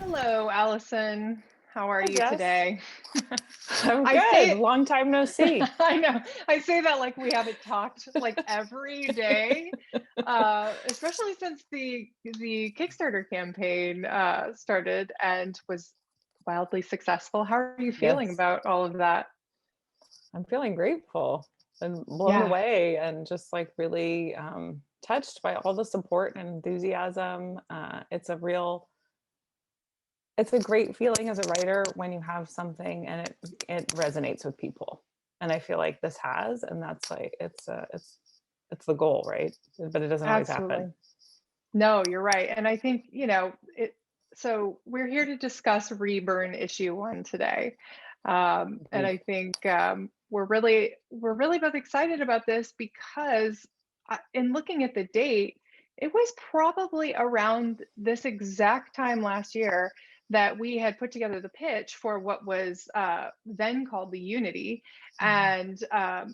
Hello, Allison. How are Hi, you Jess. today? I'm I say good. it, Long time no see. I know. I say that like we haven't talked like every day, especially since the Kickstarter campaign started and was wildly successful. How are you feeling Yes, about all of that? I'm feeling grateful and blown Yeah, away and just like really touched by all the support and enthusiasm. It's a great feeling as a writer when you have something and it resonates with people. And I feel like this has, and that's like it's the goal, right? But it doesn't always happen. absolutely. No, you're right. And I think, so we're here to discuss Reburn issue 1 today. And Indeed. I think we're really both excited about this because in looking at the date, it was probably around this exact time last year that we had put together the pitch for what was then called the Unity, Mhm. and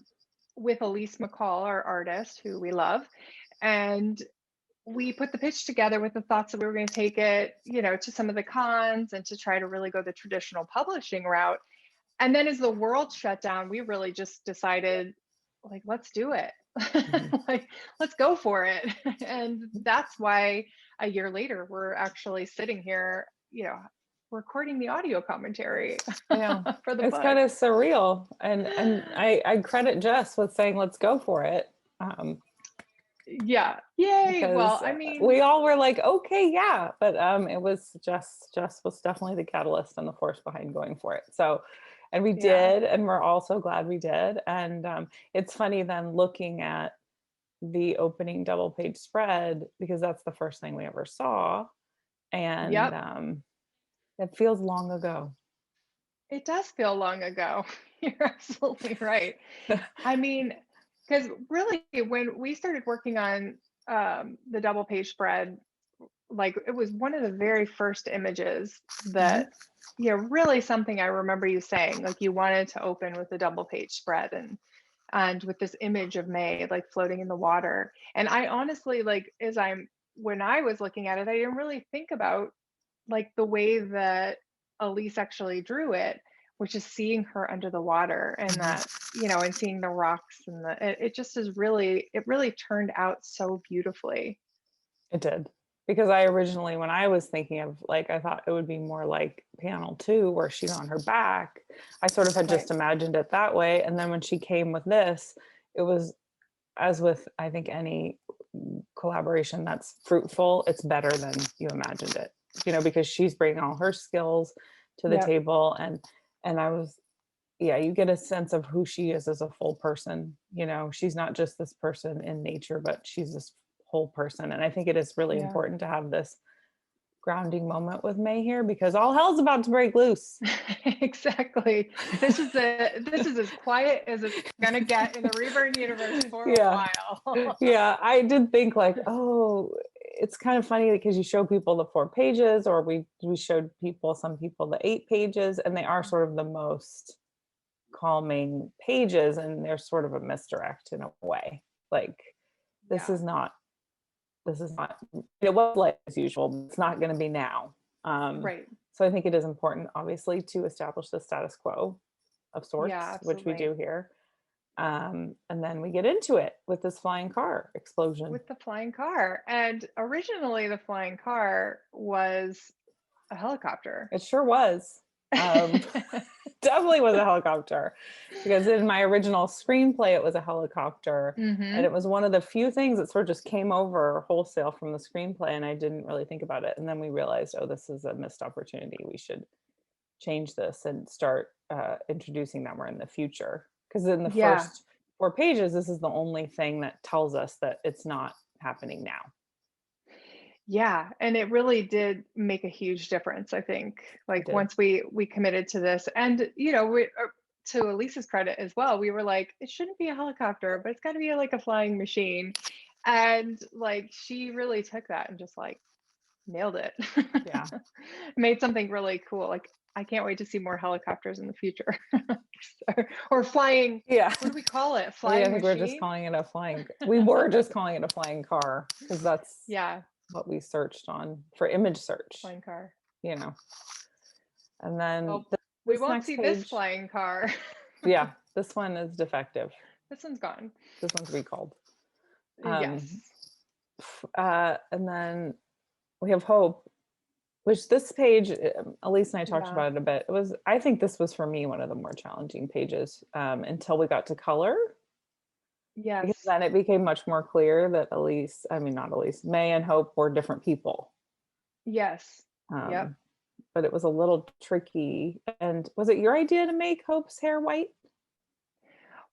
with Elise McCall, our artist, who we love. And we put the pitch together with the thoughts that we were going to take it, to some of the cons and to try to really go the traditional publishing route. And then as the world shut down, we really just decided, like, let's do it. Mhm. Like, let's go for it. And that's why a year later, we're actually sitting here, recording the audio commentary Yeah, for the it's book. kind of surreal, and I credit Jess with saying let's go for it. Um, Yeah. Yay. Well, because I mean, we all were like, okay, yeah, but it was Jess was definitely the catalyst and the force behind going for it. So, and we yeah. did, and we're also glad we did. And it's funny then looking at the opening double page spread because that's the first thing we ever saw, and Yep. it feels long ago. It does feel long ago. You're absolutely right. I mean, because really, when we started working on the double page spread, like it was one of the very first images Mhm. that, really something I remember you saying, like you wanted to open with a double page spread and with this image of May like floating in the water. And I honestly like when I was looking at it, I didn't really think about like the way that Elise actually drew it, which is seeing her under the water and Mhm. that, and seeing the rocks and it just it really turned out so beautifully. It did. Because I originally, when I was thinking of like, I thought it would be more like panel two where she's on her back. I sort of had Right. just imagined it that way. And then when she came with this, it was as with, I think, any collaboration that's fruitful, it's better than you imagined it, because she's bringing all her skills to the Yep. table. And I was, yeah, you get a sense of who she is as a full person. She's not just this person in nature, but she's this whole person. And I think it is really Yeah. important to have this grounding moment with May here because all hell's about to break loose. Exactly. This is as quiet as it's gonna get in the Reburn universe for a Yeah. while. Yeah. I did think like, oh, it's kind of funny because you show people the 4 pages, or we showed some people the 8 pages, and they are sort of the most calming pages, and they're sort of a misdirect in a way. Like this Yeah. is not it was like as usual, but it's not going to be now. Right. So I think it is important obviously to establish the status quo of Yeah, sorts, which we do absolutely. here. And then we get into it with this flying car explosion. With the flying car. And originally the flying car was a helicopter. It sure was. Um, definitely was a helicopter because in my original screenplay, it was a helicopter. And it Hmm. was one of the few things that sort of just came over wholesale from the screenplay. And I didn't really think about it. And then we realized, oh, this is a missed opportunity. We should change this and start introducing them more in the future. Because in the Yeah. first 4 pages, this is the only thing that tells us that it's not happening now. Yeah, and it really did make a huge difference, I think. It Like did. once we committed to this, and to Elisa's credit as well, we were like, it shouldn't be a helicopter, but it's got to be like a flying machine, and like she really took that and just like nailed it. Yeah. Made something really cool. Like I can't wait to see more helicopters in the future, or flying. Yeah. What do we call it? I Flying think we're just machine? calling it a flying. We were just calling it a flying car because that's Yeah, what we searched on for image search. flying car. you know. And then Oh, th- we this won't next see this page, flying car. yeah, this one is defective. This one's gone. This one's recalled. Yes. And then we have Hope, which this page, Elise and I talked Yeah. about it a bit. I think this was for me one of the more challenging pages until we got to color. Because Yes. then it became much more clear that May and Hope were different people. Yes. Yep. Um, but it was a little tricky. And was it your idea to make Hope's hair white?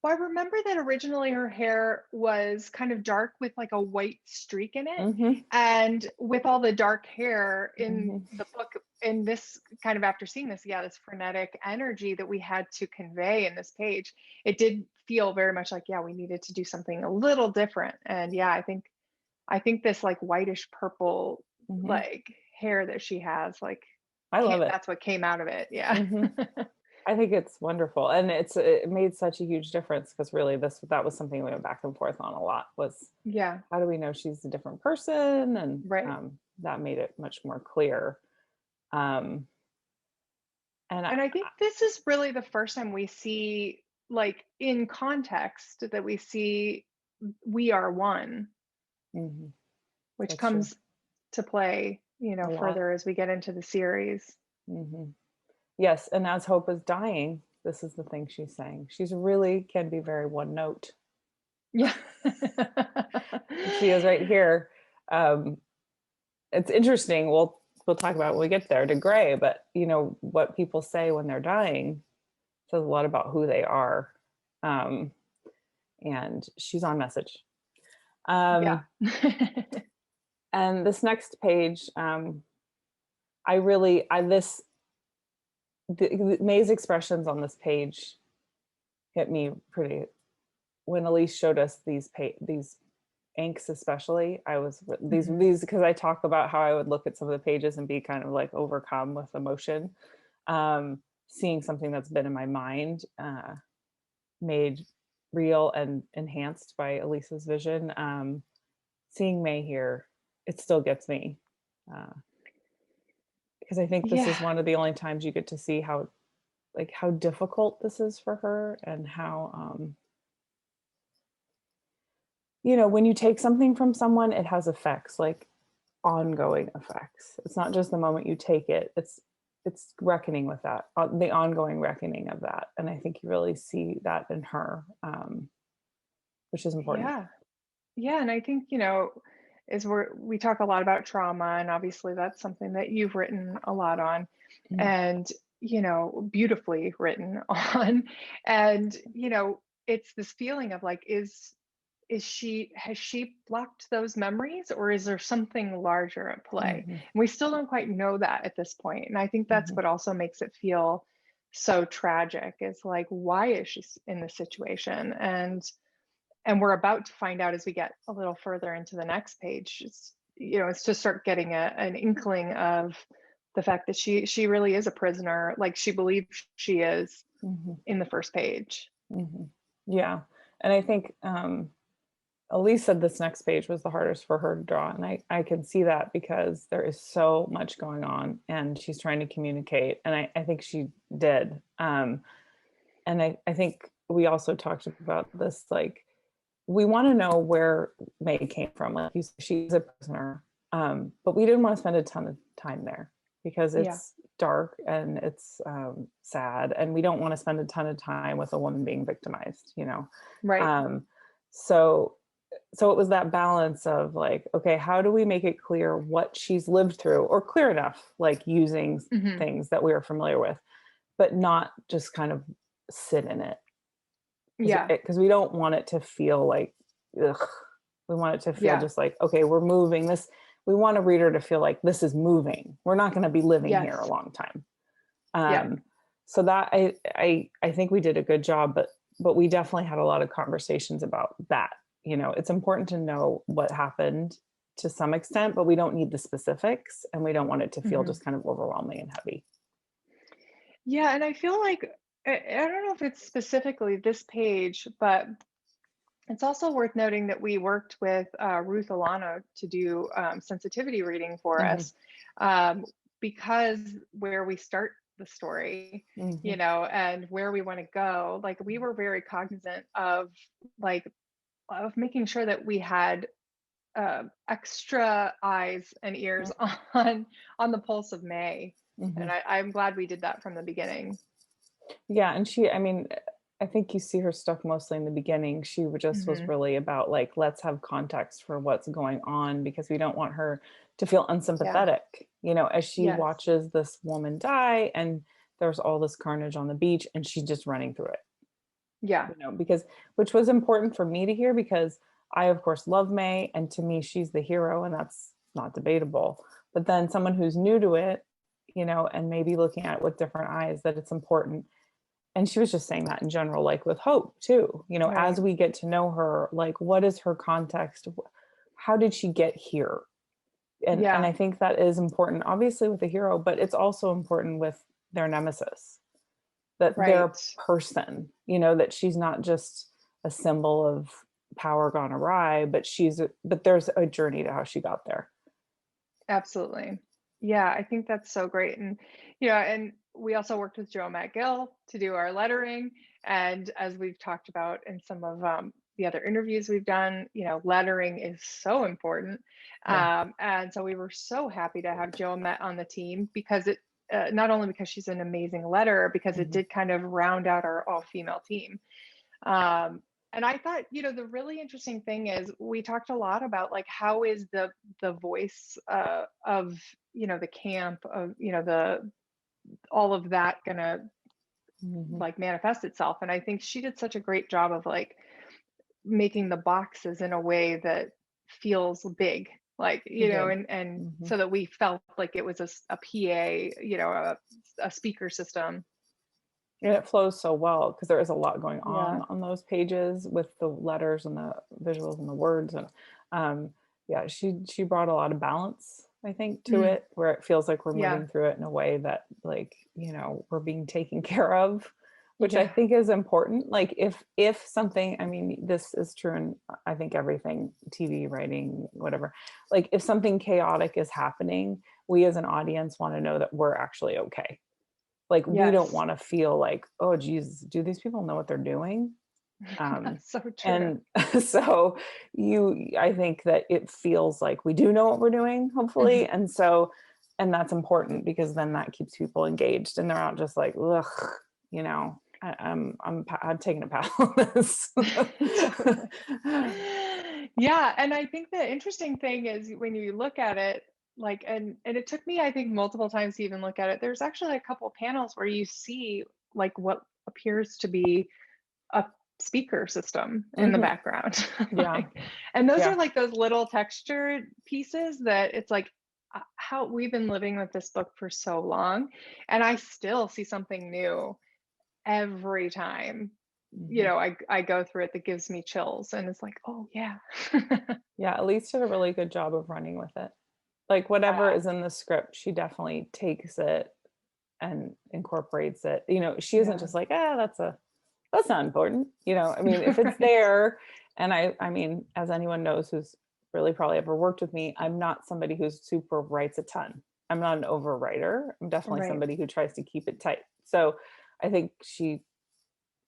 Well, I remember that originally her hair was kind of dark with like a white streak in it. Mm-hmm. And with all the dark hair in Mm-hmm. the book, in this kind of after seeing this, yeah, this frenetic energy that we had to convey in this page, it did feel very much like, yeah, we needed to do something a little different. And yeah, I think this like whitish purple Mm-hmm. like hair that she has, like I love it. that's what came out of it. Yeah. Mm-hmm. I think it's wonderful, and it made such a huge difference because really that was something we went back and forth on a lot. Was Yeah. how do we know she's a different person, and Right. that made it much more clear. And And I think this is really the first time we see, like in context, that we see we are one, Mhm, which that's true. comes to play, A lot. further as we get into the series. Hmm. Yes, and as Hope is dying, this is the thing she's saying. She's really can be very one note. Yeah. She is right here. Um, it's interesting. We'll talk about it when we get there to Gray, but what people say when they're dying says a lot about who they are. And she's on message. Yeah. And this next page, May's expressions on this page hit me pretty. When Elise showed us these inks, especially, I was these because I talk about how I would look at some of the pages and be kind of like overcome with emotion. Seeing something that's been in my mind, made real and enhanced by Elisa's vision. Seeing May here, it still gets me. Because I think this Yeah. is one of the only times you get to see how difficult this is for her, and how when you take something from someone, it has effects, like ongoing effects. It's not just the moment you take it, it's reckoning with that, the ongoing reckoning of that. And I think you really see that in her, which is important. Yeah. Yeah. And I think, is we talk a lot about trauma, and obviously that's something that you've written a lot on, Mhm. and beautifully written on. And it's this feeling of like, has she blocked those memories, or is there something larger at play? Mhm. And we still don't quite know that at this point. And I think that's Mhm. what also makes it feel so tragic, is like, why is she in this situation? And we're about to find out as we get a little further into the next page. It's to start getting an inkling of the fact that she really is a prisoner, like she believes she is Mhm. in the first page. Mhm. Yeah, and I think Elise said this next page was the hardest for her to draw, and I can see that because there is so much going on, and she's trying to communicate, and I think she did. And I think we also talked about this, like, we want to know where May came from. Like you said, she's a prisoner, but we didn't want to spend a ton of time there because Yeah. it's dark and it's sad, and we don't want to spend a ton of time with a woman being victimized. Right. So it was that balance of like, okay, how do we make it clear what she's lived through, or clear enough, like using Mm-hmm. things that we are familiar with, but not just kind of sit in it. Yeah. Because we don't want it to feel like, ugh. We want it to feel Yeah. just like, okay, we're moving this. We want a reader to feel like this is moving. We're not going to be living here a Yes. long time. Yeah. So that I think we did a good job, but we definitely had a lot of conversations about that. It's important to know what happened to some extent, but we don't need the specifics, and we don't want it to feel Mm-hmm. just kind of overwhelming and heavy. Yeah. And I feel like, I don't know if it's specifically this page, but it's also worth noting that we worked with Ruth Alano to do sensitivity reading for Mm-hmm. us. Um, because where we start the story, Hmm. and where we want to go, like we were very cognizant of like of making sure that we had extra eyes and ears on the pulse of May. Hmm. And I'm glad we did that from the beginning. Yeah, and I mean, I think you see her stuff mostly in the beginning. She just was Hmm. really about like, let's have context for what's going on because we don't want her to feel Yeah. unsympathetic, as she Yes. watches this woman die and there's all this carnage on the beach and she's just running through it, Yeah. because which was important for me to hear because I, of course, love May. And to me, she's the hero and that's not debatable. But then someone who's new to it, and maybe looking at it with different eyes, that it's important. And she was just saying that in general, like with Hope too, Right. as we get to know her, like what is her context, how did she get here? And Yeah. I think that is important obviously with a hero, but it's also important with their nemesis, that they're a Right. person, that she's not just a symbol of power gone awry, but but there's a journey to how she got there. Absolutely. Yeah, I think that's so great. And we also worked with Joe McGill to do our lettering. And as we've talked about in some of the other interviews we've done, lettering is so important. Yeah. And so we were so happy to have Joe Met on the team because not only because she's an amazing letterer, because it Mhm. did kind of round out our all-female team. Um, and I thought, the really interesting thing is we talked a lot about like how is the voice of the camp of the all of that gonna Mhm. like manifest itself. And I think she did such a great job of like making the boxes in a way that feels big, like She did. and Mhm. so that we felt like it was a PA, a speaker system. And it flows so well because there is a lot going Yeah. on those pages with the letters and the visuals and the words. And um, yeah, she brought a lot of balance, I think, to Mm, it, where it feels like we're yeah. moving through it in a way that, like, we're being taken care of, which I Yeah. think is important. Like, if something, I mean, this is true in I think everything, TV, writing, whatever. Like, if something chaotic is happening, we as an audience want to know that we're actually okay. Like, we don't Yes. want to feel like, oh geez, do these people know what they're doing? um So true. and so I think that it feels like we do know what we're doing, hopefully. Mhm. And that's important because then that keeps people engaged and they're not just like, ugh, I'm taking a pass on this. Totally. Yeah, and I think the interesting thing is when you look at it, like, and it took me, I think, multiple times to even look at it. There's actually a couple panels where you see like what appears to be a speaker system in the Hmm. background. Yeah. Like, and those Yeah. are like those little textured pieces that it's like how we've been living with this book for so long, and I still see something new every time Hmm. I go through it that gives me chills, and it's like, oh yeah. Yeah, Elise did a really good job of running with it. Like, whatever Yeah. is in the script, she definitely takes it and incorporates it. She isn't Yeah. just like, that's not important. I mean, if it's Right. there, and I mean, as anyone knows who's really probably ever worked with me, I'm not somebody who's super writes a ton. I'm not an overwriter. I'm definitely Right. somebody who tries to keep it tight. So I think she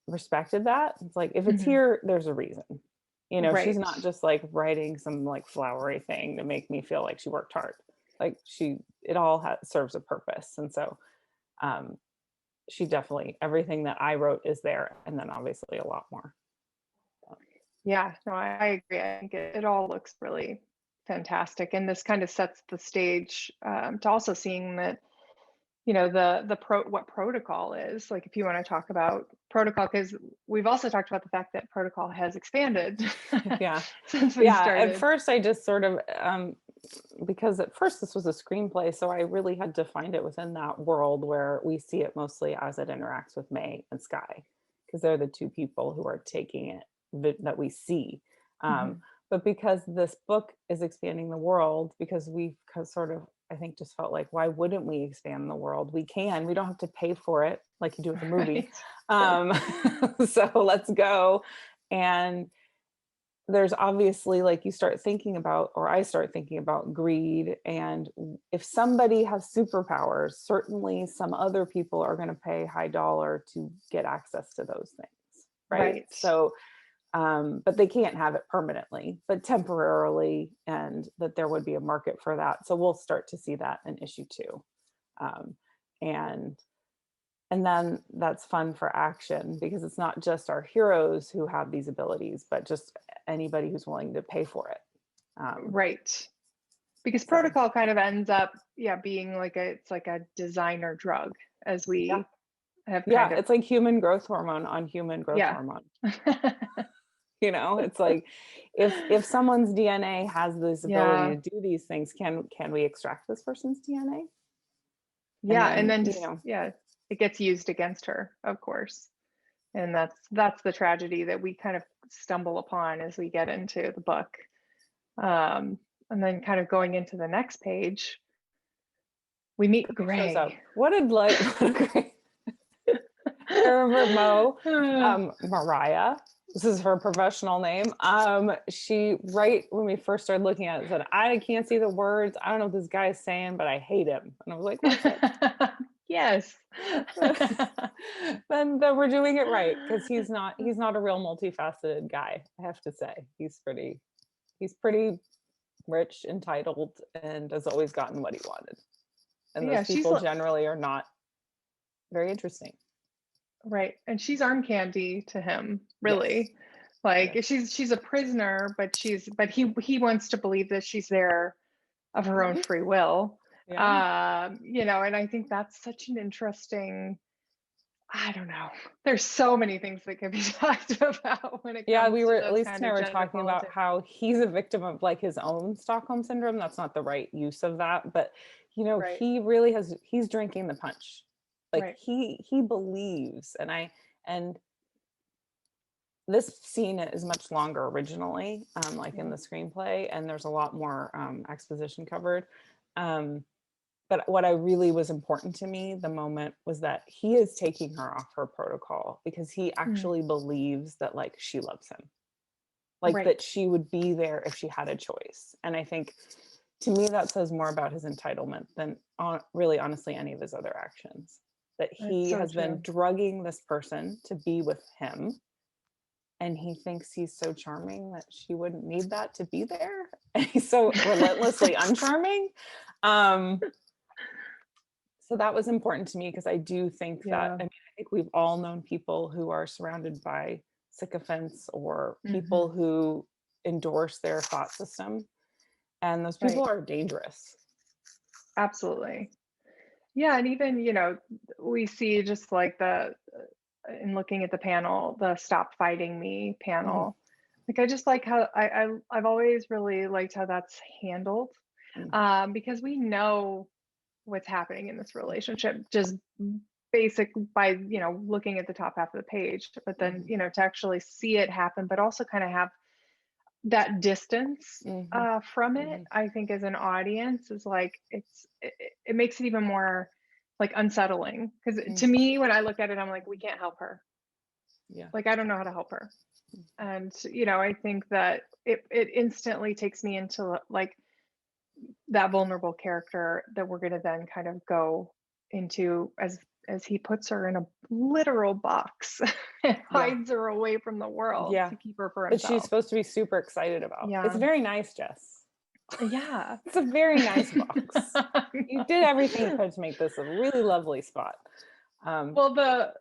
respected that. It's like, if it's Mhm. here, there's a reason. She's Right. not just like writing some like flowery thing to make me feel like she worked hard. Like, it all serves a purpose. And so um, she definitely, everything that I wrote is there, and then obviously a lot more. Yeah, no, I agree. I think it all looks really fantastic, and this kind of sets the stage to also seeing that the what protocol is. Like, if you want to talk about protocol, because we've also talked about the fact that protocol has expanded Yeah. since we Yeah. At started. first, I just sort of, because at first this was a screenplay, so I really had to find it within that world where we see it mostly as it interacts with May and Sky, because they're the two people who are taking it that we see. Um, Mhm. but because this book is expanding the world, because we sort of, I think, just felt like, why wouldn't we expand the world? We can. We don't have to pay for it like you do with a movie. Right. True. Um, so let's go. And there's obviously, like, you start thinking about, or I start thinking about greed, and if somebody has superpowers, certainly some other people are going to pay high dollar to get access to those things, right? Right. So but they can't have it permanently, but temporarily, and that there would be a market for that. So we'll start to see that in issue 2. um, and and then that's fun for action, because it's not just our heroes who have these abilities, but just anybody who's willing to pay for it. um, Right. Because so protocol kind of ends up, yeah, being like it's like a designer drug, as yeah, we have yeah, kind of, it's like human growth hormone on human growth yeah. hormone. It's like, if someone's DNA has this ability Yeah. to do these things, can we extract this person's DNA? And Yeah. And then, then just, yeah, it gets used against her, of course. And that's the tragedy that we kind of stumble upon as we get into the book. And then kind of going into the next page, we meet who shows up? Gray. What did like what a great I remember Mariah. This is her professional name. She, right when we first started looking at it, said, "I can't see the words. I don't know what this guy's saying, but I hate him." And I was like, "What's it?" Yes. Then we're doing it right, because he's not a real multifaceted guy. I have to say, he's pretty rich, entitled, and has always gotten what he wanted. And Yeah, those she's people generally are not very interesting. right. And she's arm candy to him, Yes. really. Like Yes. she's a prisoner, but he wants to believe that she's there of her own Mhm. free will. Yeah. And I think that's such an interesting, I don't know. There's so many things that can be talked about when it Yeah, comes we to were, those Lisa kind and I of were gender talking about politics. how he's a victim of like his own Stockholm syndrome. That's not the right use of that, but Right, he really he's drinking the punch. Like right. he believes, and this scene is much longer originally, like in Yeah. the screenplay, and there's a lot more exposition covered. Um, but what I really was important to me the moment was that he is taking her off her protocol because he Mm, actually believes that like she loves him, like that right. she would be there if she had a choice. And I think, to me, that says more about his entitlement than really honestly any of his other actions, that That's he so has been true. drugging this person to be with him, and he thinks he's so charming that she wouldn't need that to be there, and he's so relentlessly uncharming. um so that was important to me, because I do think that, Yeah. I mean, I think we've all known people who are surrounded by sycophants or people Hmm. who endorse their thought system, and those Right. people are dangerous. Absolutely. Yeah, and even, we see just like in looking at the panel, the Stop Fighting Me Mhm, panel. Like I just like how I've always really liked how that's handled. mm, Because we know what's happening in this relationship just basic by, looking at the top half of the page, but then, mhm, to actually see it happen, but also kind of have that distance mhm, from it, mhm, I think as an audience is like it makes it even more like unsettling, because mm, to me when I look at it I'm like we can't help her, yeah. like I don't know how to help her. Mm. And I think that it instantly takes me into like that vulnerable character that we're going to then kind of go into, as he puts her in a literal box and Yeah. hides her away from the world Yeah. to keep her for But she's himself. supposed to be super excited about. It's Yeah. very nice, Jess. Yeah. It's a very nice box. I You did everything you know. could to make this a really lovely spot. Um, Well,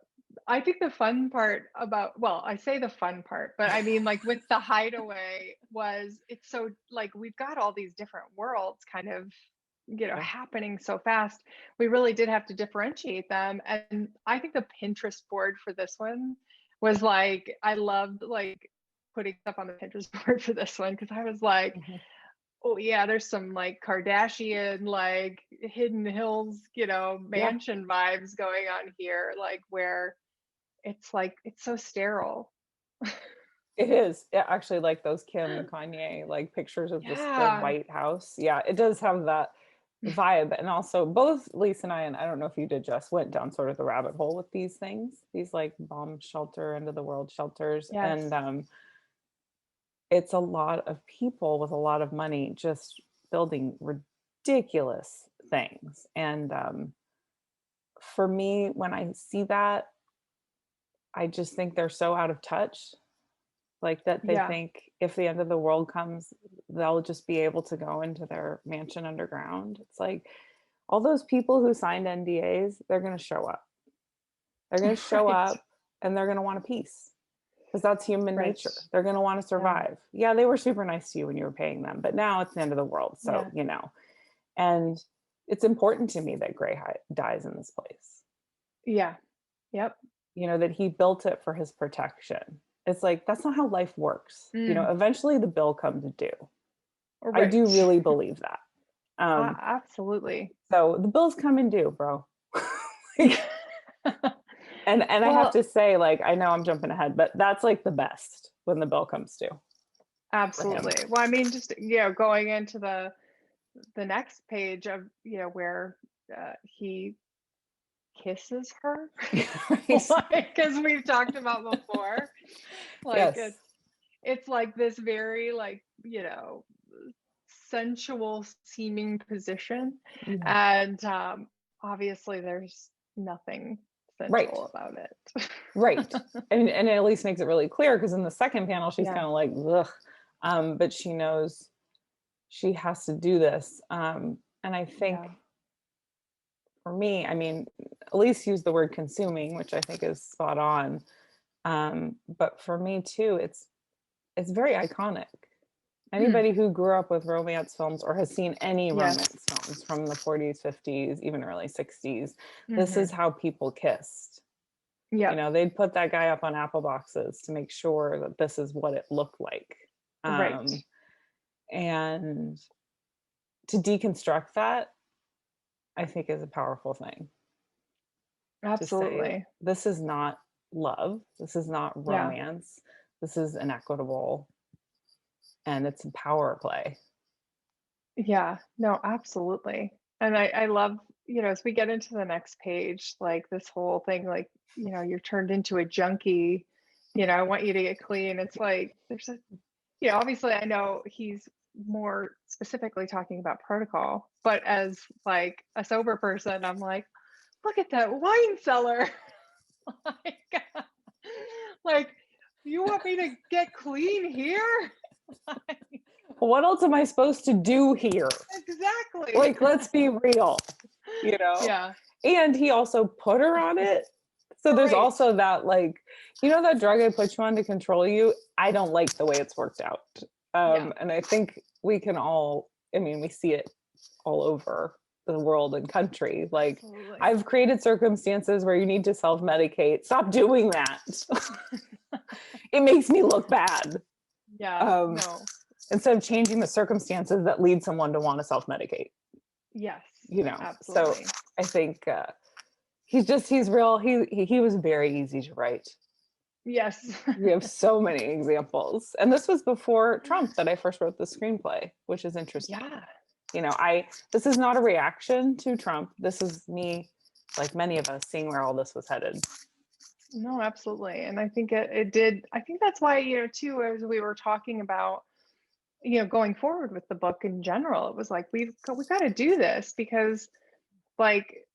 I think the fun part about, well, I say the fun part, but I mean like with the hideaway was it's so like we've got all these different worlds kind of, yeah. happening so fast. We really did have to differentiate them. And I think the Pinterest board for this one was like I loved like putting stuff on the Pinterest board for this one, because I was like, Mhm. oh yeah, there's some like Kardashian, like Hidden Hills, Yeah. mansion vibes going on here, like where it's like it's so sterile. It is. Yeah, actually, like those Kim Kanye like pictures of just the Yeah. White House. Yeah, it does have that vibe. And also, both Lisa and I don't know if you did, just went down sort of the rabbit hole with these things, these like bomb shelter, end of the world shelters, Yes. and it's a lot of people with a lot of money just building ridiculous things. And for me, when I see that, I just think they're so out of touch. Like that they Yeah. think if the end of the world comes, they'll just be able to go into their mansion underground. It's like all those people who signed NDAs, they're going to show up. They're going to show Right. up and they're going to want a piece because that's human Right. nature. They're going to want to Yeah. survive. Yeah, they were super nice to you when you were paying them, but now it's the end of the world. So, Yeah. and it's important to me that Gray dies in this place, Yeah. Yep. that he built it for his protection. It's like, that's not how life works. Mm. Eventually the bill comes due. I do Right. really believe that. Absolutely. So the bill's coming due, bro. Like, and I have Well, to say, like, I know I'm jumping ahead, but that's like the best when the bill comes due for him. absolutely. Well, I mean, just going into the next page of where he kisses her, Right. like as we've talked about before, like Yes. it's like this very like sensual seeming position, Yeah. and obviously there's nothing Right. sensual about it. Right. And it at least makes it really clear because in the second panel, she's Yeah. kind of like, ugh. But she knows she has to do this. And I think Yeah. for me, I mean, Elise used the word consuming, which I think is spot on. But for me too, it's very iconic. Mm. Anybody who grew up with romance films or has seen any Yes. romance films from the 40s, 50s, even early 60s, this is Mm-hmm. how people kissed. Yep. They'd put that guy up on apple boxes to make sure that this is what it looked like. Right. And to deconstruct that, I think is a powerful thing. To say, Absolutely. this is not love, this is not Yeah. romance, this is inequitable, and it's a power play. Yeah. No, absolutely. And I love, as we get into the next page, like this whole thing, like, you're turned into a junkie, I want you to get clean. It's like there's obviously I know he's more specifically talking about protocol, but as like a sober person, I'm like, look at that wine cellar. like, like, you want me to get clean here? What else am I supposed to do here? Exactly. Like, let's be real, Yeah. And he also put her on it. So there's Right. also that, like, that drug I put you on to control you. I don't like the way it's worked out. Yeah. And I think we can all, we see it all over the world and country. Like, Absolutely. I've created circumstances where you need to self-medicate. Stop doing that. It makes me look bad. Yeah. No. Instead of changing the circumstances that lead someone to want to self-medicate. Yes. So Absolutely. I think he's real. He was very easy to write. Yes. We have so many examples. And this was before Trump that I first wrote the screenplay, which is interesting. Yeah. This is not a reaction to Trump. This is me, like many of us, seeing where all this was headed. No, absolutely. And I think it did. I think that's why, too, as we were talking about, going forward with the book in general, it was like, we've got to do this because like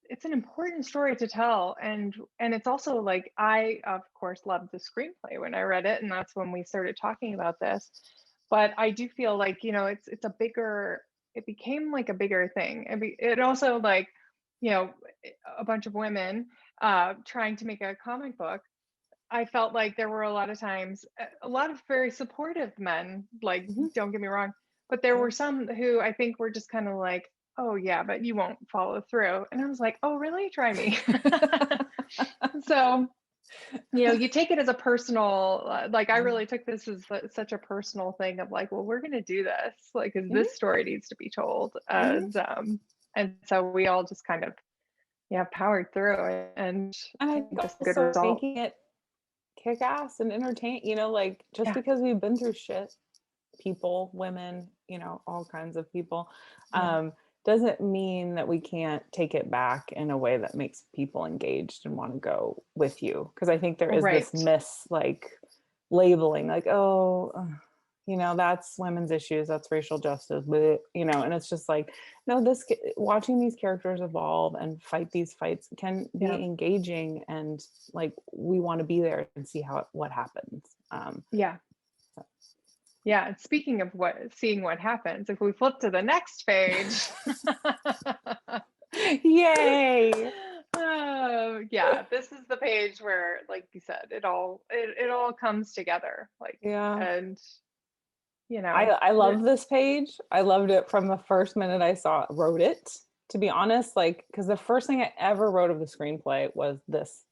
it's an important story to tell. And it's also like, I of course loved the screenplay when I read it. And that's when we started talking about this. But I do feel like, it became like a bigger thing. It also like, a bunch of women trying to make a comic book. I felt like there were a lot of times, a lot of very supportive men, like, don't get me wrong, but there were some who I think were just kind of like, oh yeah, but you won't follow through. And I was like, oh really? Try me. So, you take it as a personal, like I really took this as such a personal thing of like, well, we're going to do this, like, because this story needs to be told. And so we all just kind of, powered through it. And I I think think it's a good also result. making it kick ass and entertain, like just Yeah. because we've been through shit, people, women, all kinds of people, Yeah. doesn't mean that we can't take it back in a way that makes people engaged and want to go with you. Because I think there is Right. this like labeling, like, oh, that's women's issues, that's racial justice, but and it's just like, no, watching these characters evolve and fight these fights can be Yeah. engaging, and like we want to be there and see what happens. Yeah. So. Yeah. And speaking of seeing what happens, if we flip to the next page. Yay. Yeah, this is the page where, like you said, it all comes together. Like, Yeah. and I love this page. I loved it from the first minute I wrote it, to be honest, like, because the first thing I ever wrote of the screenplay was this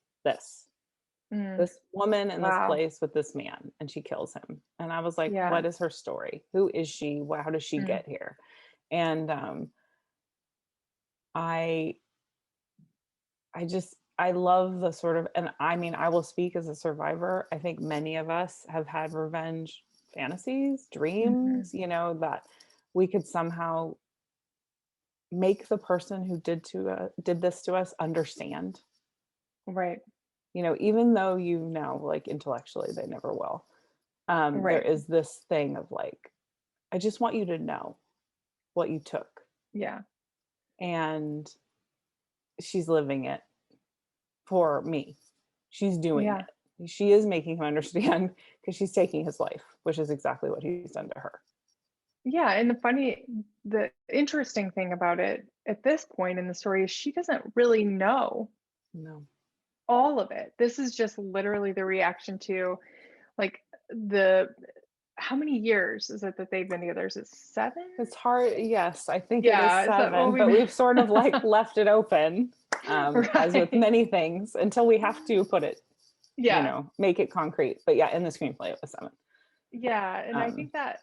woman in this wow. place with this man, and she kills him. And I was like, Yeah. what is her story? Who is she? How does she get here? And I love the sort of, and I mean, I will speak as a survivor. I think many of us have had revenge fantasies, dreams, that we could somehow make the person who did this to us understand. Right. Even though like intellectually they never will. Right. There is this thing of like, I just want you to know what you took. Yeah. And she's living it for me. She's doing it. She is making him understand because she's taking his life, which is exactly what he's done to her. Yeah. And the interesting thing about it at this point in the story is she doesn't really know all of it. This is just literally the reaction to, like, how many years is it that they've been together? Is it 7? It's hard. Yes, I think it is 7, but we've sort of like left it open, as with many things, until we have to put it, make it concrete. But yeah, in the screenplay it was 7. Yeah. And I think that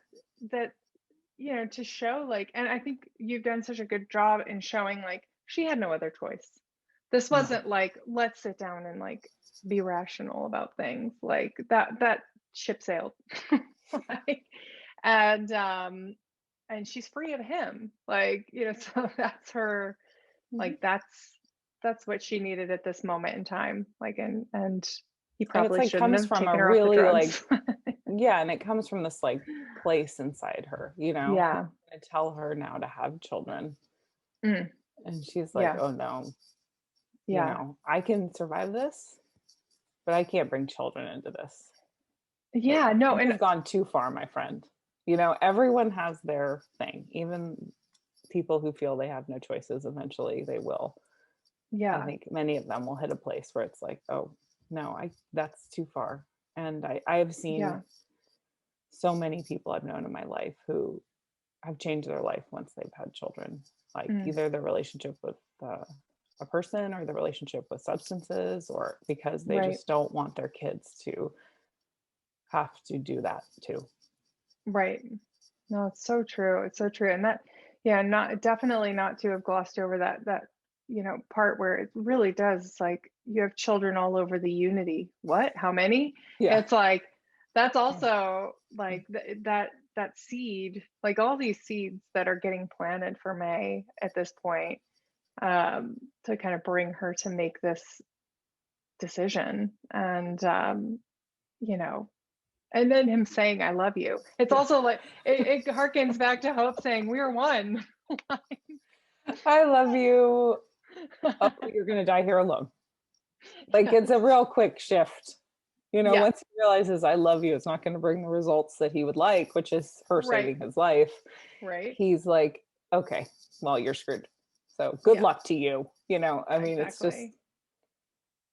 to show, like, and I think you've done such a good job in showing, like, she had no other choice. This wasn't like, let's sit down and like be rational about things. Like that ship sailed. Like, and she's free of him. Like, so that's her, like, that's what she needed at this moment in time. Like, and he probably shouldn't have taken her off the drugs. Yeah, and it comes from this like place inside her, Yeah. I'm gonna tell her now to have children. And she's like, oh no. I can survive this, but I can't bring children into this. Yeah, no. And you've gone too far, my friend. Everyone has their thing. Even people who feel they have no choices, eventually they will. Yeah. I think many of them will hit a place where it's like, oh no, that's too far. And I have seen so many people I've known in my life who have changed their life once they've had children. Like either their relationship with a person, or the relationship with substances, or because they just don't want their kids to have to do that too. Right. No, it's so true. It's so true. And that, definitely not to have glossed over that part where it really does, like, you have children all over the Unity. What? How many? Yeah. It's like, that's also like that seed, like all these seeds that are getting planted for May at this point, to kind of bring her to make this decision. And and then him saying, I love you. It's also like, it harkens back to Hope saying, we're one. I love you. Oh, you're going to die here alone. Like, it's a real quick shift. Once he realizes I love you, it's not going to bring the results that he would like, which is her saving his life. Right. He's like, okay, well, you're screwed. So good luck to you. I mean, it's just,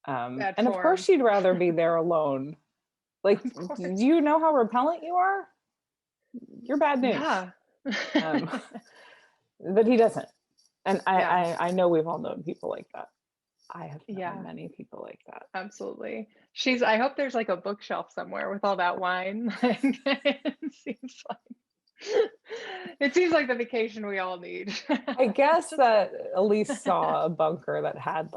and of course she'd rather be there alone. Like, do you know how repellent you are? You're bad news. Yeah. But he doesn't. And I know we've all known people like that. I have known many people like that. Absolutely. I hope there's like a bookshelf somewhere with all that wine. It seems like the vacation we all need. I guess that Elise saw a bunker that had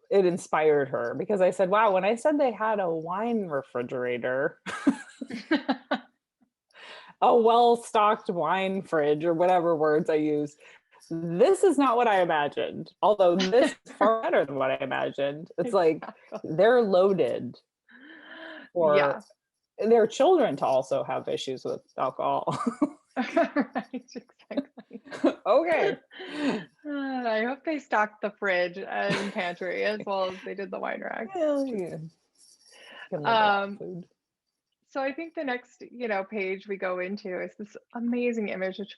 it inspired her, because I said, wow, when I said they had a wine refrigerator, a well-stocked wine fridge, or whatever words I use, this is not what I imagined. Although this is far better than what I imagined. It's like, they're loaded. for their children to also have issues with alcohol. Right, exactly. Okay. I hope they stocked the fridge and pantry as well as they did the wine rack. Well, yeah. Can live without Um, food. so I think the next, page we go into is this amazing image, which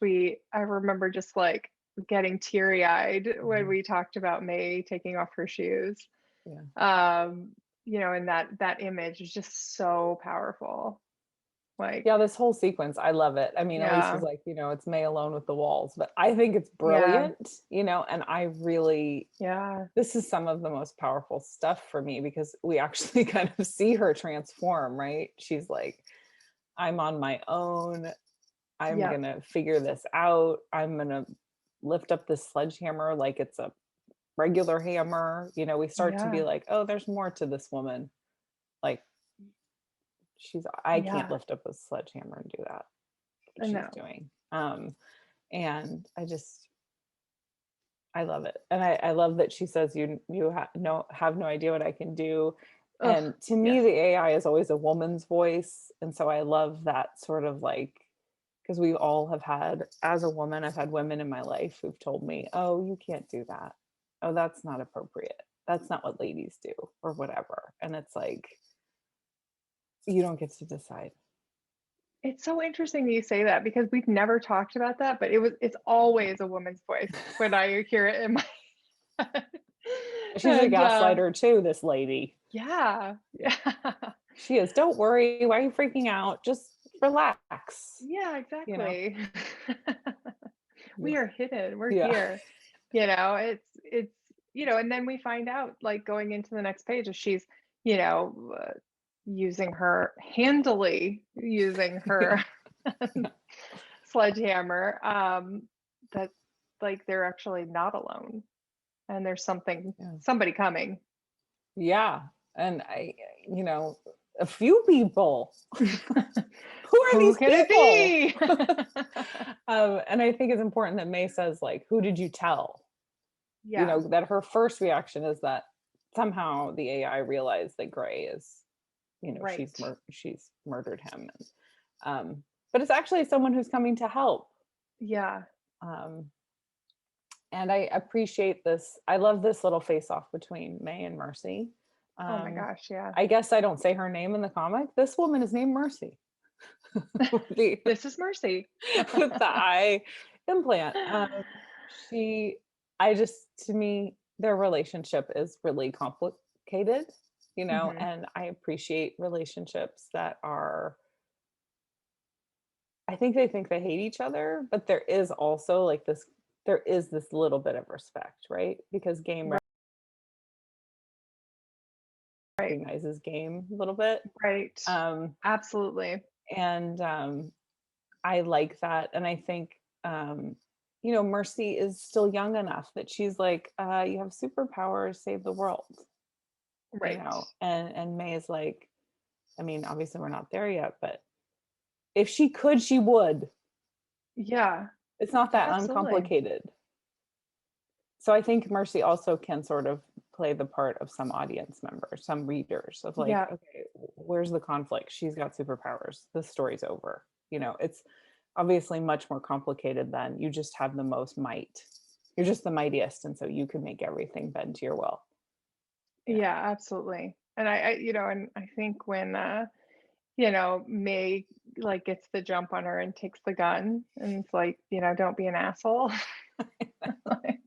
I remember just like getting teary-eyed when we talked about May taking off her shoes. Yeah. And that image is just so powerful. Like, Yeah, this whole sequence, I love it. I mean, Elise was yeah, like, it's May alone with the walls, but I think it's yeah, brilliant, and I really, yeah, this is some of the most powerful stuff for me because we actually kind of see her transform, right? She's like, I'm on my own. I'm yep, gonna figure this out. I'm gonna lift up this sledgehammer like it's a regular hammer. We start to be yeah, like, oh, there's more to this woman. Like, I can't yeah. lift up a sledgehammer and do that, what she's No, doing. And I love it. And I love that she says, you have no idea what I can do. ugh, And to me, yes, the AI is always a woman's voice. And so I love that sort of like, because we all have had, as a woman, I've had women in my life who've told me, oh, you can't do that. Oh, that's not appropriate. That's not what ladies do, or whatever. And it's like, you don't get to decide. it's so interesting that you say that because we've never talked about that, but it's always a woman's voice when I hear it in my head. She's a And gaslighter too, this lady. yeah, yeah, She is. Don't worry. Why are you freaking out? Just relax. yeah, You know? exactly. We Yeah. are hidden. We're Yeah. here. It's and then we find out like going into the next page if she's you know uh, handily using Yeah. her sledgehammer, that like they're actually not alone and there's Yeah. somebody coming. Yeah. And a few people. Who are Who these can it people? be? And I think it's important that May says, like, who did you tell? Yeah, That her first reaction is that somehow the AI realized that Gray is, right. she's murdered him. And, but it's actually someone who's coming to help. Yeah. Um, and I appreciate this. I love this little face off between May and Mercy. Oh my Um, gosh, yeah. I guess I don't say her name in the comic. This woman is named Mercy. the, This is Mercy. with the eye implant. She, to me, their relationship is really complicated, Hmm. and I appreciate relationships that are, I think they hate each other, but there is also like this, there is this little bit of respect, right? Because game Right, recognizes game a little bit. right. Um, Absolutely. and I like that. And I think, Mercy is still young enough that she's like, you have superpowers, save the world, Right. and May is like, I mean, obviously we're not there yet, but if she could, she would. Yeah, It's not that absolutely. uncomplicated. So I think Mercy also can sort of play the part of some audience members, some readers of like, Yeah. okay, where's the conflict? She's got superpowers. The story's over. It's obviously much more complicated than you just have the most might. You're just the mightiest, and so you can make everything bend to your will. Yeah, absolutely. And and I think when May like gets the jump on her and takes the gun and it's like, don't be an asshole. Like,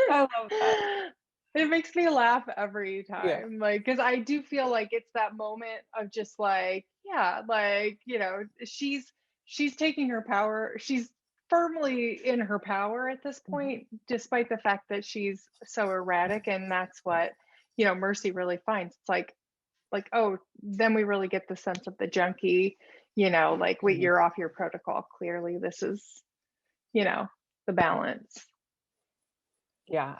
I love that. it makes me laugh every Yeah. time. Like, because I do feel like it's that moment of just like, yeah, like, she's taking her power. She's firmly in her power at this Mhm. point, despite the fact that she's so erratic. And that's what, Mercy really finds. It's like, oh, then we really get the sense of the junkie, like, wait, Mhm. you're off your protocol. Clearly, this is, you know, the balance. Yeah,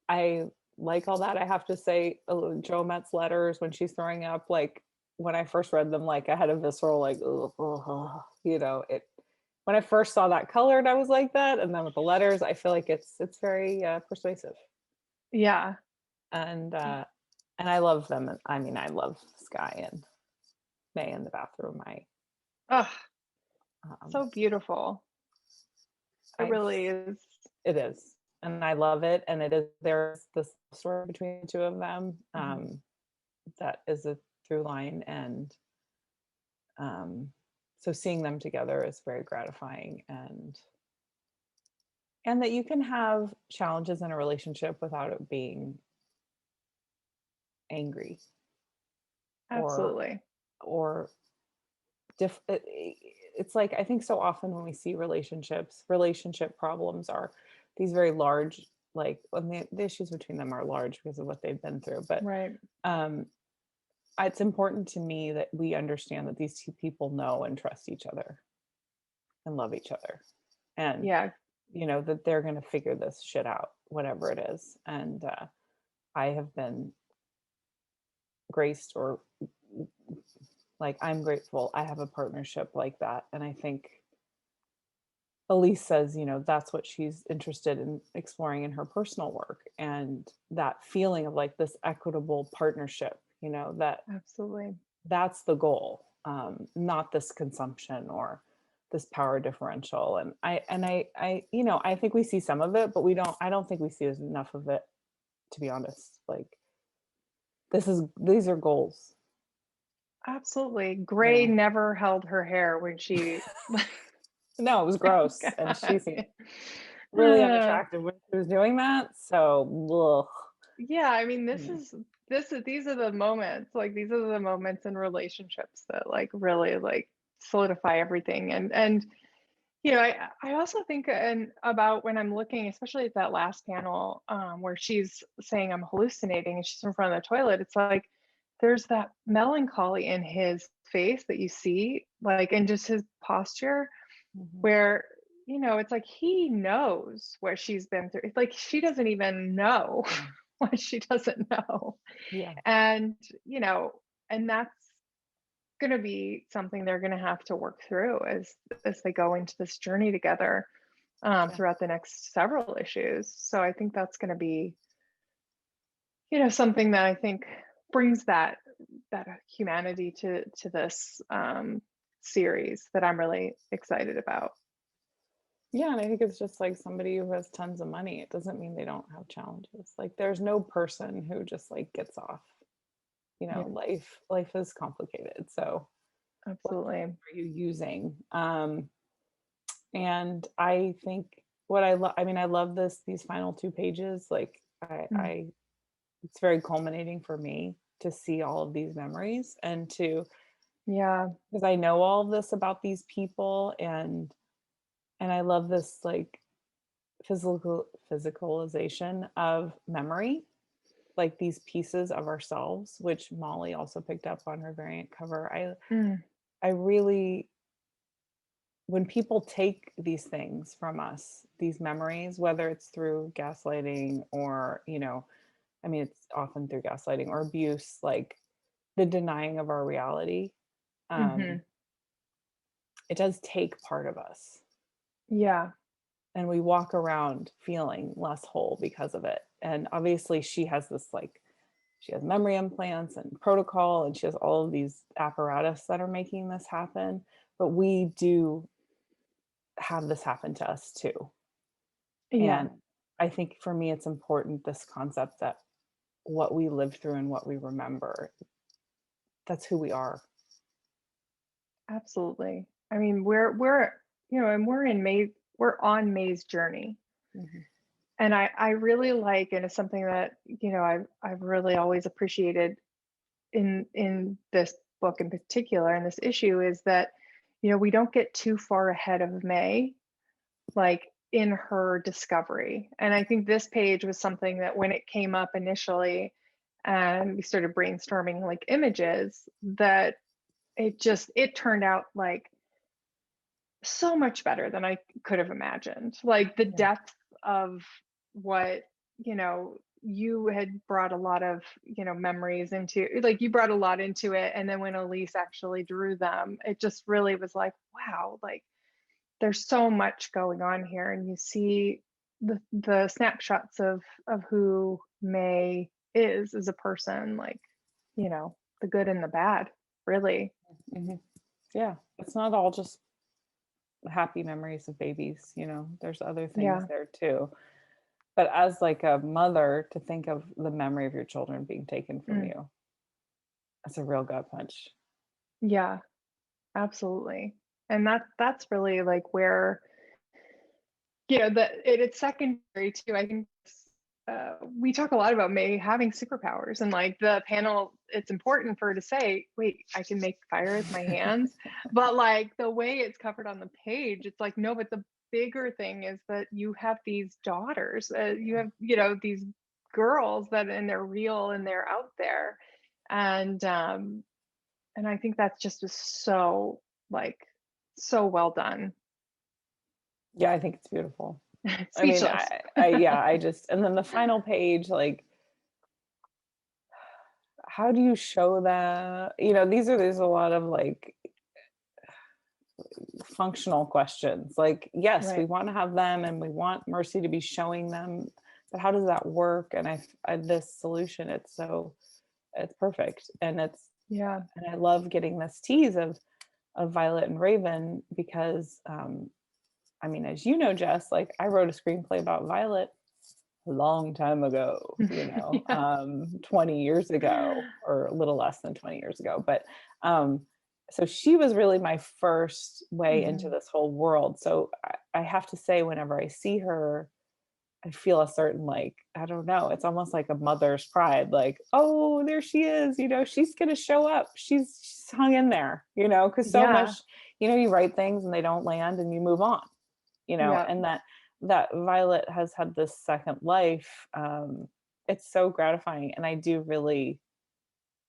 I like all that. I have to say, Joe Met's letters when she's throwing up, like when I first read them, like I had a visceral like, ugh, ugh, it. When I first saw that colored, I was like that, and then with the letters, I feel like it's very persuasive. Yeah. And And I love them. I mean, I love Sky and May in the bathroom. Oh, Um, so beautiful. It I, really is. it is, and I love it. And it is, there's this story between the two of them. Mhm. That is a through line. Um, so seeing them together is very gratifying, and that you can have challenges in a relationship without it being angry or Absolutely. or it's like, I think so often when we see relationship problems are these very large, like when the issues between them are large because of what they've been through. But Right. um it's important to me that we understand that these two people know and trust each other and love each other, and Yeah. that they're going to figure this shit out, whatever it is. And I have been graced, or like, I'm grateful I have a partnership like that. And I think Elise says, that's what she's interested in exploring in her personal work, and that feeling of like this equitable partnership, Absolutely. that's the goal, not this consumption or this power differential. And I think we see some of it, but I don't think we see enough of it, to be honest. Like, these are goals, Absolutely. you Gray know. never held her hair when she No, it was oh gross, and she God. seemed really Uh, unattractive when she was doing that. So, ugh, yeah, I mean, you know. these are the moments, like these are the moments in relationships that like really like solidify everything. And I also think and about when I'm looking, especially at that last panel, where she's saying I'm hallucinating and she's in front of the toilet. It's like there's that melancholy in his face that you see, like, and just his posture, Mhm. where it's like he knows what she's been through. It's like she doesn't even know Yeah. what she doesn't know. Yeah. And and that's going to be something they're going to have to work through as they go into this journey together, Yeah. throughout the next several issues. So I think that's going to be something that I think brings that humanity to this series that I'm really excited about. Yeah, and I think it's just like somebody who has tons of money. It doesn't mean they don't have challenges. Like, there's no person who just like gets off. Yeah, Life is complicated. So what tools absolutely. are you using? And I think what I love, I mean, I love these final two pages. Like, Mm, I it's very culminating for me to see all of these memories, and to yeah. because I know all of this about these people, and I love this like physicalization of memory, like these pieces of ourselves, which Molly also picked up on her variant cover. Mm, I really, when people take these things from us, these memories, whether it's through gaslighting or, I mean, it's often through gaslighting or abuse, like the denying of our reality, hmm. um, it does take part of us. Yeah. And we walk around feeling less whole because of it. And obviously, she has memory implants and protocol, and she has all of these apparatus that are making this happen. But we do have this happen to us too. Yeah. And I think for me, it's important, this concept that what we live through and what we remember, that's who we are. Absolutely. I mean, and we're on May's journey. Mhm. And I really like, and it's something that, I've really always appreciated in this book in particular, and this issue, is that, we don't get too far ahead of May, like in her discovery. And I think this page was something that when it came up initially and we started brainstorming like images, that it turned out like so much better than I could have imagined. Like the Yeah. depth of what, you had brought a lot of, memories into, like you brought a lot into it. And then when Elise actually drew them, it just really was like, wow, like there's so much going on here. And you see the snapshots of who May is as a person, like, the good and the bad, really. Mhm. Yeah, it's not all just happy memories of babies, there's other things Yeah. there too. But as like a mother, to think of the memory of your children being taken from Mm. you, that's a real gut punch. Yeah, absolutely. And that's really like where, it's secondary too. I think we talk a lot about May having superpowers, and like the panel, it's important for her to say, wait, I can make fire with my hands. But like the way it's covered on the page, it's like, no, but the bigger thing is that you have these daughters, you have, these girls that, and they're real and they're out there. And I think that's just so, like, so well done. Yeah, I think it's beautiful. I mean, Speechless. yeah, I just, and then the final page, like, how do you show that? There's a lot of like functional questions. Like, yes, we Right. want to have them and we want Mercy to be showing them, but how does that work? And this solution, it's perfect. Yeah. And I love getting this tease of Violet and Raven because, I mean, as you know, Jess, like I wrote a screenplay about Violet a long time ago, Yeah. 20 years ago, or a little less than 20 years ago. But so she was really my first way into Mhm. this whole world. So I have to say, whenever I see her, I feel a certain, like, I don't know, it's almost like a mother's pride, like, oh, there she is, she's going to show up. She's hung in there, because so much, Yeah. you write things and they don't land and you move on, Yeah. and that Violet has had this second life. It's so gratifying. And I do really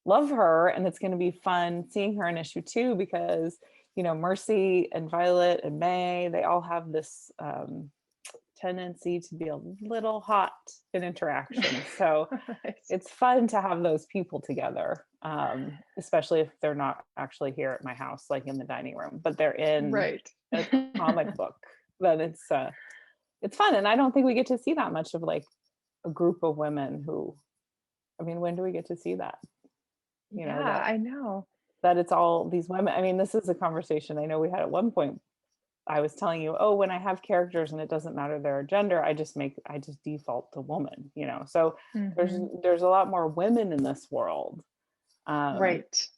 love her. And it's going to be fun seeing her in issue 2 because, Mercy and Violet and May, they all have this, tendency to be a little hot in interaction. So Right. it's fun to have those people together, especially if they're not actually here at my house, like in the dining room, but they're in Right. a comic book. Then it's fun. And I don't think we get to see that much of like a group of women who, I mean, when do we get to see that? Yeah, That I know. it's all these women. I mean, this is a conversation I know we had at one point. I was telling you, oh, when I have characters and it doesn't matter their gender, I just default to woman, So Mhm. there's a lot more women in this world. Um, Right.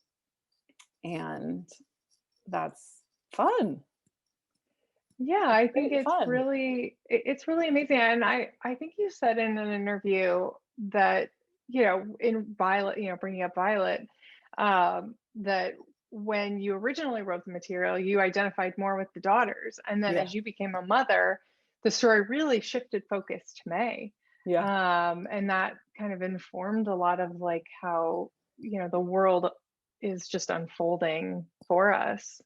and that's fun. Yeah, It's I think great fun. it's really amazing. And I think you said in an interview that, in Violet, bringing up Violet, that when you originally wrote the material, you identified more with the daughters. And then Yeah. as you became a mother, the story really shifted focus to May. Yeah. And that kind of informed a lot of like how, the world is just unfolding for us.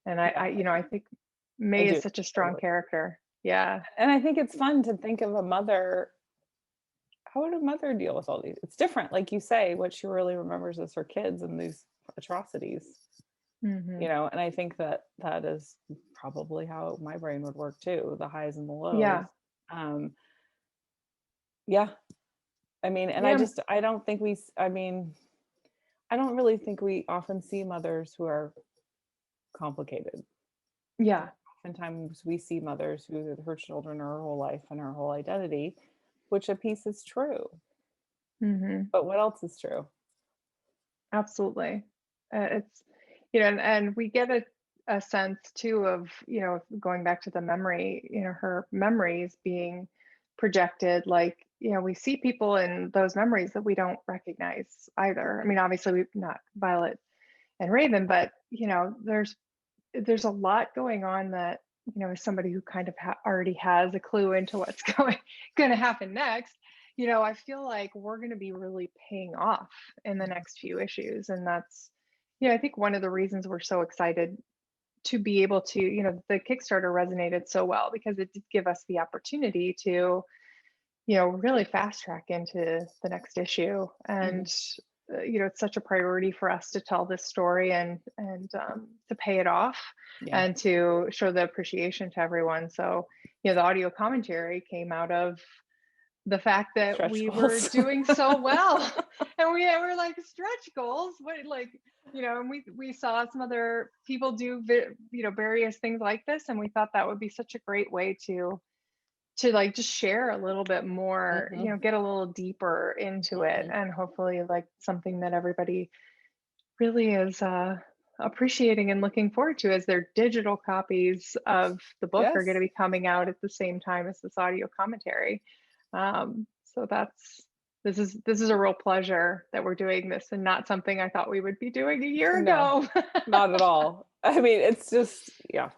And Yeah. I think I May is do. such a strong Totally. character. Yeah. And I think it's fun to think of a mother. How would a mother deal with all these? It's different. Like you say, what she really remembers is her kids and these atrocities. Hmm. And I think that is probably how my brain would work too, the highs and the lows. Yeah. um yeah, I mean, and Yeah. I don't think I mean, I don't really think we often see mothers who are complicated. Yeah. Oftentimes we see mothers who her children are her whole life and her whole identity, which a piece is true, Hmm. but what else is true? Absolutely. It's, and we get a sense too of, going back to the memory, her memories being projected. Like, we see people in those memories that we don't recognize either. I mean, obviously, we not Violet and Raven, but, there's a lot going on that, as somebody who kind of already has a clue into what's going to happen next, I feel like we're going to be really paying off in the next few issues. And that's, I think one of the reasons we're so excited to be able to, the Kickstarter resonated so well because it did give us the opportunity to, really fast track into the next issue. And Mhm. it's such a priority for us to tell this story and to pay it off Yeah. and to show the appreciation to everyone. So, the audio commentary came out of the fact that Stretch we were goals. doing so well. And we were like, stretch goals, what, like, and we saw some other people do various things like this, and we thought that would be such a great way to like just share a little bit more, Mhm. get a little deeper into it, Mhm. and hopefully like something that everybody really is appreciating and looking forward to, as their digital copies of the book are going to Yes. be coming out at the same time as this audio commentary. So this is a real pleasure that we're doing this, and not something I thought we would be doing a year No, ago. not at all. I mean, it's just, yeah.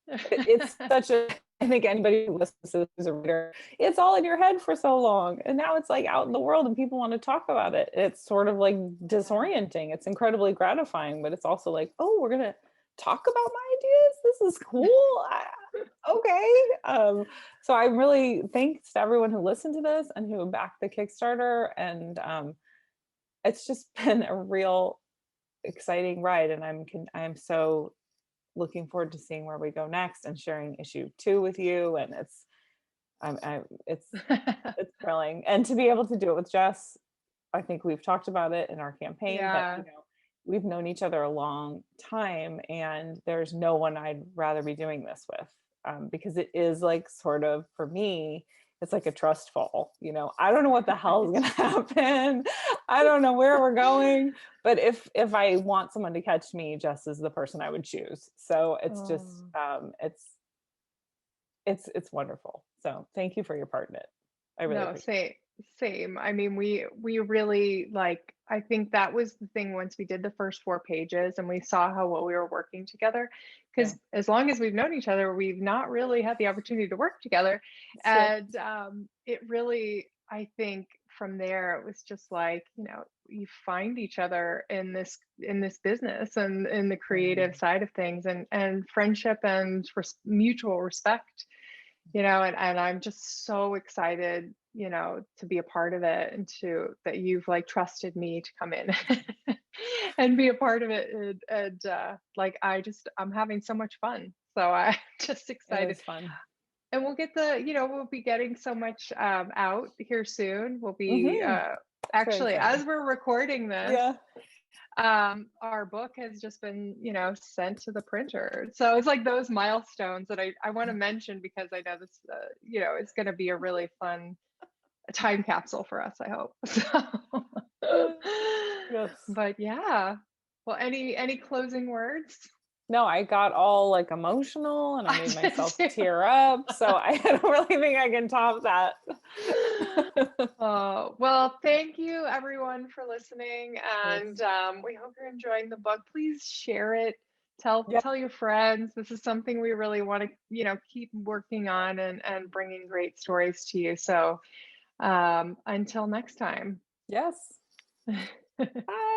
It's such a, I think anybody who listens to this is a reader, it's all in your head for so long. And now it's like out in the world and people want to talk about it. It's sort of like disorienting. It's incredibly gratifying, but it's also like, oh, we're going to talk about my ideas. This is cool. Okay. So I'm really, thanks to everyone who listened to this and who backed the Kickstarter. And it's just been a real exciting ride. And I'm so looking forward to seeing where we go next and sharing issue 2 with you. And it's thrilling. And to be able to do it with Jess, I think we've talked about it in our campaign, but Yeah. we've known each other a long time, and there's no one I'd rather be doing this with, because it is like sort of, for me, it's like a trust fall. I don't know what the hell is going to happen. I don't know where we're going, but if I want someone to catch me, Jess is the person I would choose. So it's just it's wonderful. So thank you for your part in it. I really No, appreciate it. same. I mean, we really like, I think that was the thing once we did the first 4 pages and we saw how well we were working together. Yeah, Because as long as we've known each other, we've not really had the opportunity to work together. it's true. And it really, I think from there, it was just like, you find each other in this business and in the creative Mhm. side of things, and friendship and mutual respect, and I'm just so excited, to be a part of it, and that you've like trusted me to come in and be a part of it. And like, I'm having so much fun. So I'm just It excited. is fun. And we'll be getting so much out here soon. We'll be Hmm. It's very actually, as exciting. we're recording this, Yeah. our book has just been, sent to the printer. So it's like those milestones that I want to mention, because I know this, is going to be a really fun time capsule for us, I hope. Yes. But yeah. Well, any closing words? No, I got all like emotional and I I made did myself too. tear up. So I don't really think I can top that. Oh, well, thank you everyone for listening. Yes. And we hope you're enjoying the book. Please share it. Tell Yeah. tell your friends. This is something we really want to, keep working on, and bringing great stories to you. So until next time. Yes. Bye.